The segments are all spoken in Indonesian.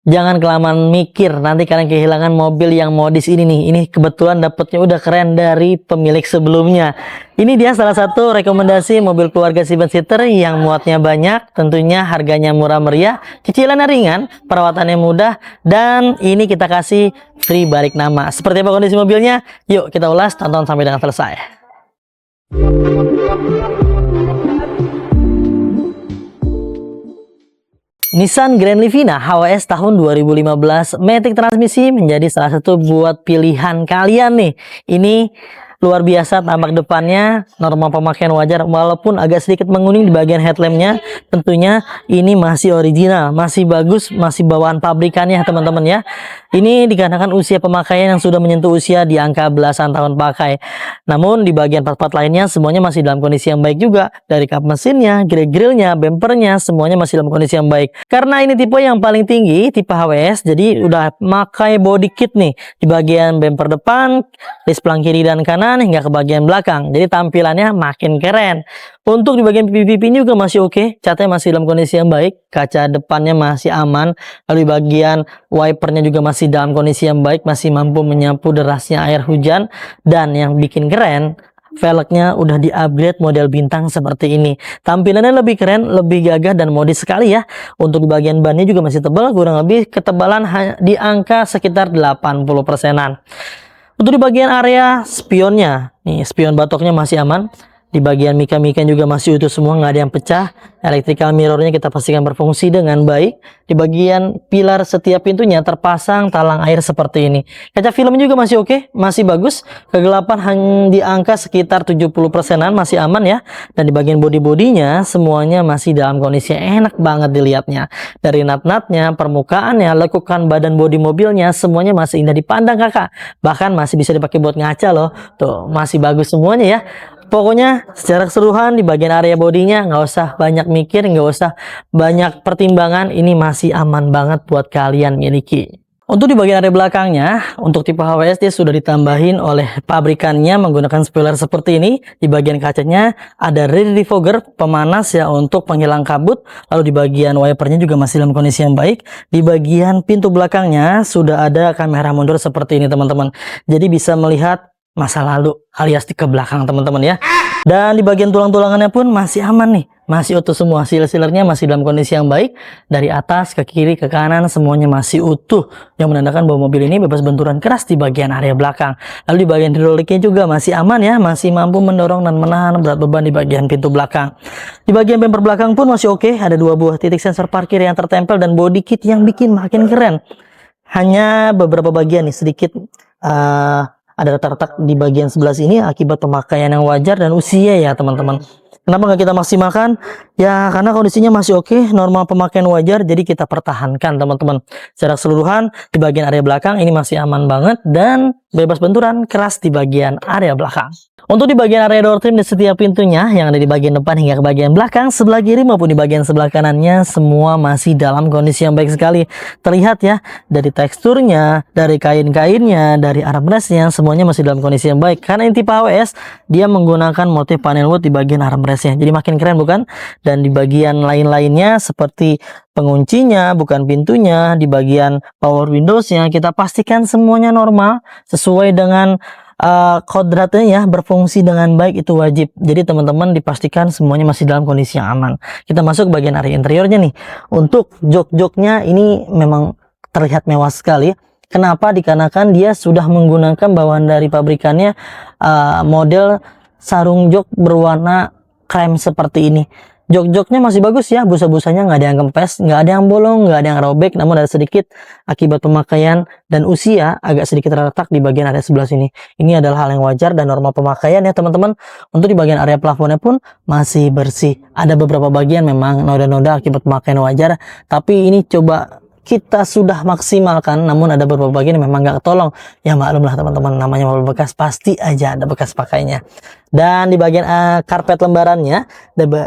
Jangan kelamaan mikir, nanti kalian kehilangan mobil yang modis ini nih. Ini kebetulan dapetnya udah keren dari pemilik sebelumnya. Ini dia salah satu rekomendasi mobil keluarga 7-seater yang muatnya banyak, tentunya harganya murah meriah, cicilannya ringan, perawatannya mudah, dan ini kita kasih free balik nama. Seperti apa kondisi mobilnya? Yuk kita ulas, tonton sampai dengan selesai. Nissan Grand Livina HWS tahun 2015 Matic transmisi menjadi salah satu buat pilihan kalian nih. Ini luar biasa tampak depannya, normal pemakaian wajar walaupun agak sedikit menguning di bagian headlampnya. Tentunya ini masih original, masih bagus, masih bawaan pabrikannya teman-teman ya. Ini dikarenakan usia pemakaian yang sudah menyentuh usia di angka belasan tahun pakai. Namun di bagian part-part lainnya semuanya masih dalam kondisi yang baik juga. Dari kap mesinnya, grill-grillnya, bempernya, semuanya masih dalam kondisi yang baik. Karena ini tipe yang paling tinggi, tipe HWS, jadi udah pakai body kit nih. Di bagian bemper depan, list pelang kiri dan kanan, hingga ke bagian belakang. Jadi tampilannya makin keren. Untuk di bagian pipi-pipi juga masih oke, catnya masih dalam kondisi yang baik, kaca depannya masih aman, lalu di bagian wipernya juga masih dalam kondisi yang baik, masih mampu menyapu derasnya air hujan, dan yang bikin keren, velgnya udah di-upgrade model bintang seperti ini. Tampilannya lebih keren, lebih gagah dan modis sekali ya. Untuk di bagian bannya juga masih tebal, kurang lebih ketebalan di angka sekitar 80%-an. Untuk di bagian area spionnya, nih spion batoknya masih aman. Di bagian mika-mika juga masih utuh semua, nggak ada yang pecah. Electrical mirrornya kita pastikan berfungsi dengan baik. Di bagian pilar setiap pintunya terpasang talang air seperti ini. Kaca filmnya juga masih oke, masih bagus. Kegelapan hanya di angka sekitar 70%-an, masih aman ya. Dan di bagian bodi-bodinya semuanya masih dalam kondisi enak banget dilihatnya. Dari nat-natnya, permukaannya, lekukan badan bodi mobilnya semuanya masih indah dipandang kakak. Bahkan masih bisa dipakai buat ngaca loh. Tuh, masih bagus semuanya ya. Pokoknya secara keseluruhan di bagian area bodinya nggak usah banyak mikir, nggak usah banyak pertimbangan, ini masih aman banget buat kalian miliki. Untuk di bagian area belakangnya, untuk tipe HWS dia sudah ditambahin oleh pabrikannya menggunakan spoiler seperti ini. Di bagian kacanya ada rear defogger, pemanas ya untuk penghilang kabut. Lalu di bagian wipernya juga masih dalam kondisi yang baik. Di bagian pintu belakangnya sudah ada kamera mundur seperti ini teman-teman. Jadi bisa melihat masa lalu alias di ke belakang teman-teman ya. Dan di bagian tulang-tulangannya pun masih aman nih, masih utuh semua. Seal-sealernya masih dalam kondisi yang baik. Dari atas ke kiri ke kanan semuanya masih utuh, yang menandakan bahwa mobil ini bebas benturan keras di bagian area belakang. Lalu di bagian hidroliknya juga masih aman ya, masih mampu mendorong dan menahan berat beban di bagian pintu belakang. Di bagian bumper belakang pun masih oke, ada 2 buah titik sensor parkir yang tertempel dan body kit yang bikin makin keren. Hanya beberapa bagian nih sedikit ada retak-retak di bagian sebelah sini akibat pemakaian yang wajar dan usia ya teman-teman. Kenapa nggak kita maksimalkan? Ya karena kondisinya masih oke, normal pemakaian wajar, jadi kita pertahankan teman-teman. Secara keseluruhan di bagian area belakang ini masih aman banget dan bebas benturan keras di bagian area belakang. Untuk di bagian area door trim di setiap pintunya yang ada di bagian depan hingga ke bagian belakang, sebelah kiri maupun di bagian sebelah kanannya semua masih dalam kondisi yang baik sekali. Terlihat ya dari teksturnya, dari kain-kainnya, dari armrestnya semuanya masih dalam kondisi yang baik. Karena ini tipe HWS, dia menggunakan motif panel wood di bagian armrestnya. Jadi makin keren bukan? Dan di bagian lain-lainnya seperti penguncinya, bukan pintunya, di bagian power windowsnya kita pastikan semuanya normal sesuai dengan kodratnya ya, berfungsi dengan baik itu wajib. Jadi teman-teman dipastikan semuanya masih dalam kondisi yang aman. Kita masuk bagian area interiornya nih. Untuk jok-joknya ini memang terlihat mewah sekali. Kenapa? Dikarenakan dia sudah menggunakan bawaan dari pabrikannya model sarung jok berwarna krem seperti ini. Jok-joknya masih bagus ya, busa-busanya nggak ada yang kempes, nggak ada yang bolong, nggak ada yang robek, namun ada sedikit akibat pemakaian dan usia agak sedikit retak di bagian area sebelah sini. Ini adalah hal yang wajar dan normal pemakaian ya teman-teman. Untuk di bagian area plafonnya pun masih bersih. Ada beberapa bagian memang noda-noda akibat pemakaian wajar, tapi ini coba kita sudah maksimalkan, namun ada beberapa bagian yang memang nggak ketolong. Ya maklum lah teman-teman, namanya mobil bekas pasti aja ada bekas pakainya. Dan di bagian karpet lembarannya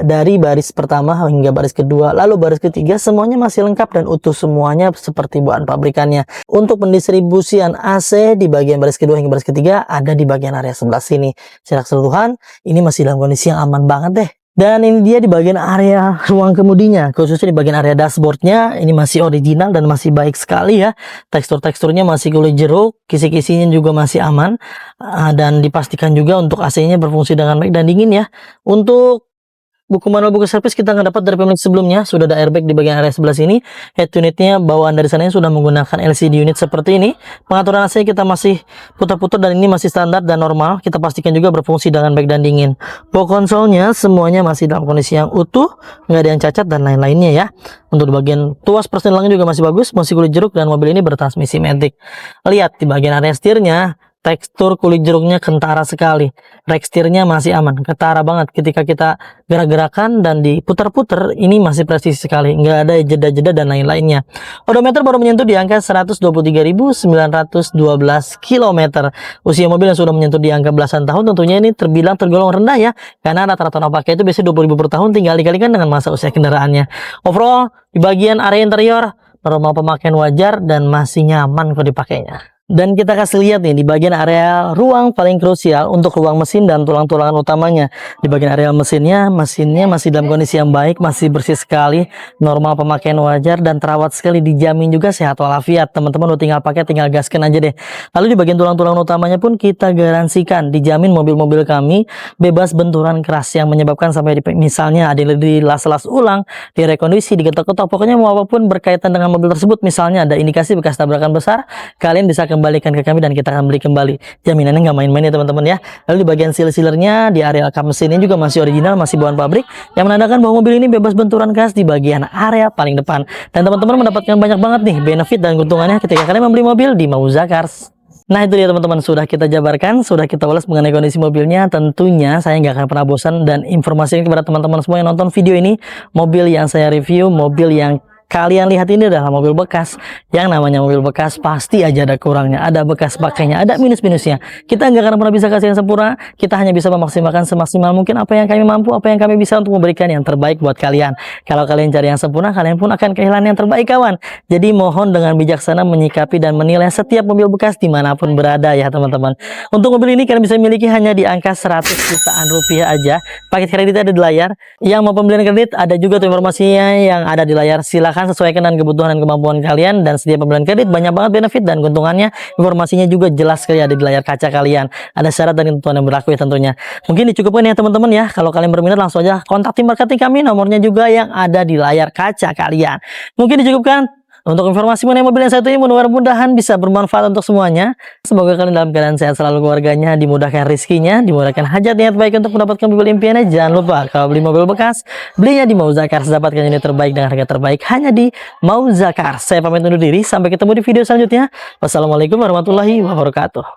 dari baris pertama hingga baris kedua, lalu baris ketiga semuanya masih lengkap dan utuh semuanya seperti bawaan pabrikannya. Untuk pendistribusian AC di bagian baris kedua hingga baris ketiga ada di bagian area sebelah sini. Secara keseluruhan ini masih dalam kondisi yang aman banget deh. Dan ini dia di bagian area ruang kemudinya, khususnya di bagian area dashboardnya. Ini masih original dan masih baik sekali ya. Teksturnya masih kulit jeruk, kisi-kisinya juga masih aman. Dan dipastikan juga untuk AC-nya berfungsi dengan baik dan dingin ya. Untuk buku manual buku servis kita nggak dapat dari pemilik sebelumnya. Sudah ada airbag di bagian area sebelah sini. Head unitnya bawaan dari sananya sudah menggunakan LCD unit seperti ini. Pengaturan AC kita masih putar-putar dan ini masih standar dan normal. Kita pastikan juga berfungsi dengan baik dan dingin. Box konsolnya semuanya masih dalam kondisi yang utuh, nggak ada yang cacat dan lain-lainnya ya. Untuk di bagian tuas persnelannya juga masih bagus, masih kulit jeruk dan mobil ini bertransmisi matic. Lihat di bagian area setirnya. Tekstur kulit jeruknya kentara sekali. Teksturnya masih aman, ketara banget ketika kita gerak-gerakan dan diputar-putar. Ini masih presisi sekali, nggak ada jeda-jeda dan lain-lainnya. Odometer baru menyentuh di angka 123.912 km. Usia mobil yang sudah menyentuh di angka belasan tahun tentunya ini tergolong rendah ya, karena rata-rata orang pakai itu biasanya 20.000 per tahun, tinggal dikalikan dengan masa usia kendaraannya. Overall di bagian area interior normal pemakaian wajar dan masih nyaman kalau dipakainya. Dan kita kasih lihat nih di bagian area ruang paling krusial untuk ruang mesin dan tulang-tulangan utamanya. Di bagian area mesinnya masih dalam kondisi yang baik, masih bersih sekali, normal pemakaian wajar dan terawat sekali, dijamin juga sehat walafiat. Teman-teman udah tinggal pakai, tinggal gaskan aja deh. Lalu di bagian tulang-tulangan utamanya pun kita garansikan, dijamin mobil-mobil kami bebas benturan keras yang menyebabkan sampai misalnya ada di las-las ulang, di rekondisi, digetok-getok, pokoknya mau apapun berkaitan dengan mobil tersebut, misalnya ada indikasi bekas tabrakan besar, kalian bisa kembalikan ke kami dan kita akan beli kembali. Jaminannya nggak main-main ya teman-teman ya. Lalu di bagian seal-sealernya di area kap mesinnya juga masih original, masih bawaan pabrik, yang menandakan bahwa mobil ini bebas benturan keras di bagian area paling depan. Dan teman-teman mendapatkan banyak banget nih benefit dan keuntungannya ketika kalian membeli mobil di Mauza Cars. Nah itu dia teman-teman, sudah kita jabarkan, sudah kita ulas mengenai kondisi mobilnya. Tentunya saya nggak akan pernah bosan dan informasi ini kepada teman-teman semua yang nonton video ini. Mobil yang saya review, mobil yang kalian lihat ini adalah mobil bekas. Yang namanya mobil bekas pasti aja ada kurangnya, ada bekas pakainya, ada minus-minusnya. Kita nggak akan pernah bisa kasih yang sempurna. Kita hanya bisa memaksimalkan semaksimal mungkin apa yang kami mampu, apa yang kami bisa untuk memberikan yang terbaik buat kalian. Kalau kalian cari yang sempurna, kalian pun akan kehilangan yang terbaik kawan. Jadi mohon dengan bijaksana menyikapi dan menilai setiap mobil bekas dimanapun berada ya teman-teman. Untuk mobil ini kalian bisa miliki hanya di angka 100 jutaan rupiah aja. Paket kredit ada di layar. Yang mau pembelian kredit ada juga tuh informasinya yang ada di layar. Silakan sesuaikan dengan kebutuhan dan kemampuan kalian, dan setiap pembelian kredit banyak banget benefit dan keuntungannya. Informasinya juga jelas sekali ada di layar kaca kalian. Ada syarat dan ketentuan yang berlaku ya tentunya. Mungkin dicukupkan ya teman-teman ya. Kalau kalian berminat langsung aja kontak tim marketing kami, nomornya juga yang ada di layar kaca kalian. Mungkin dicukupkan. Untuk informasi mengenai mobil yang satu ini mudah-mudahan bisa bermanfaat untuk semuanya. Semoga kalian dalam keadaan sehat selalu, keluarganya dimudahkan rezekinya, dimudahkan hajat niat baik untuk mendapatkan mobil impiannya. Jangan lupa kalau beli mobil bekas, belinya di Mauza Cars, dapatkan unit terbaik dengan harga terbaik hanya di Mauza Cars. Saya pamit undur diri, sampai ketemu di video selanjutnya. Wassalamualaikum warahmatullahi wabarakatuh.